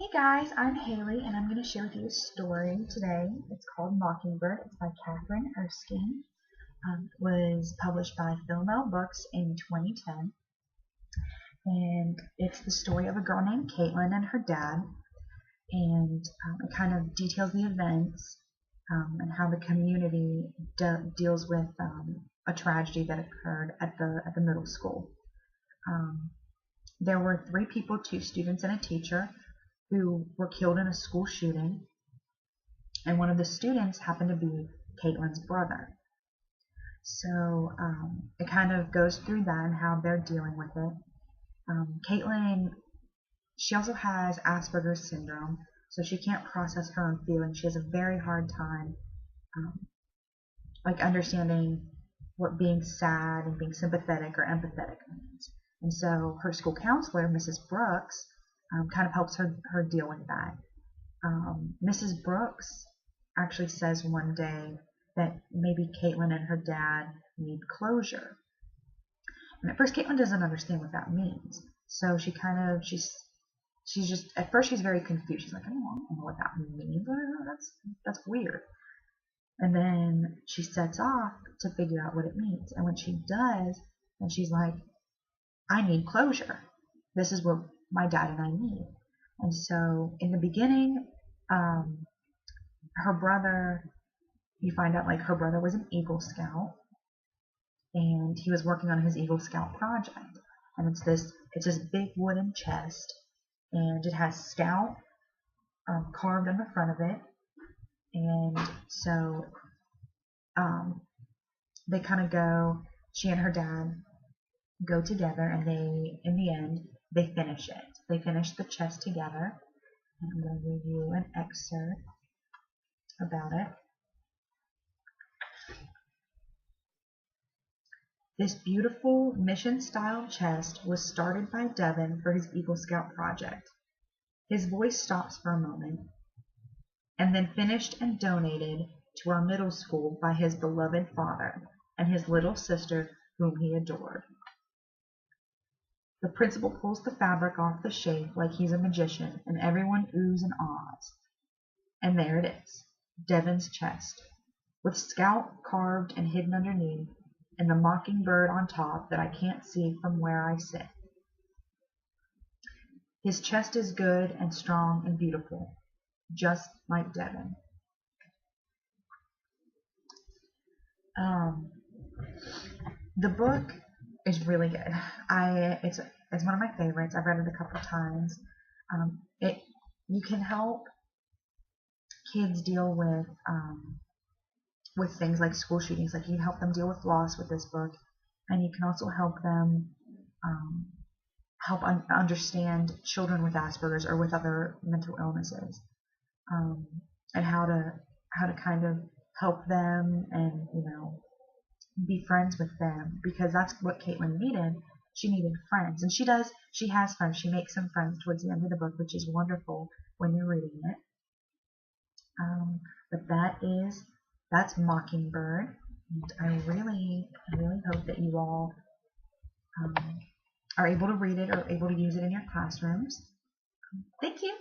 Hey guys, I'm Haley and I'm going to share with you a story today. It's called Mockingbird. It's by Kathryn Erskine. It was published by Philomel Books in 2010. And it's the story of a girl named Caitlin and her dad. And it kind of details the events and how the community deals with a tragedy that occurred at the middle school. There were 3 people, 2 students and a teacher, who were killed in a school shooting, and one of the students happened to be Caitlin's brother. So it kind of goes through that and how they're dealing with it. Caitlin, she also has Asperger's syndrome, so she can't process her own feelings. She has a very hard time understanding what being sad and being sympathetic or empathetic means. And so her school counselor, Mrs. Brooks, kind of helps her deal with that. Mrs. Brooks actually says one day that maybe Caitlin and her dad need closure. And at first Caitlin doesn't understand what that means. So she's just, at first she's very confused. She's like, I don't know what that means. That's weird. And then she sets off to figure out what it means. And when she does, then she's like, I need closure. This is what my dad and I need. And so in the beginning, her brother, you find out her brother was an Eagle Scout, and he was working on his Eagle Scout project. And it's this big wooden chest, and it has Scout carved on the front of it. And so they kind of go, she and her dad go together, and in the end, they finish it. They finish the chest together. And I'm going to read you an excerpt about it. This beautiful mission-style chest was started by Devin for his Eagle Scout project. His voice stops for a moment, and then finished and donated to our middle school by his beloved father and his little sister, whom he adored. The principal pulls the fabric off the shape like he's a magician, and everyone oohs and ahs. And there it is, Devin's chest, with Scout carved and hidden underneath, and the mockingbird on top that I can't see from where I sit. His chest is good and strong and beautiful, just like Devin. The book is really good. It's one of my favorites. I've read it a couple of times. You can help kids deal with things like school shootings. Like, you can help them deal with loss with this book, and you can also help them understand children with Asperger's or with other mental illnesses, and how to kind of help them and be friends with them, because that's what Caitlin needed. She needed friends, and she does. She has friends. She makes some friends towards the end of the book, which is wonderful when you're reading it. But that's Mockingbird, and I really, really hope that you all are able to read it or able to use it in your classrooms. Thank you.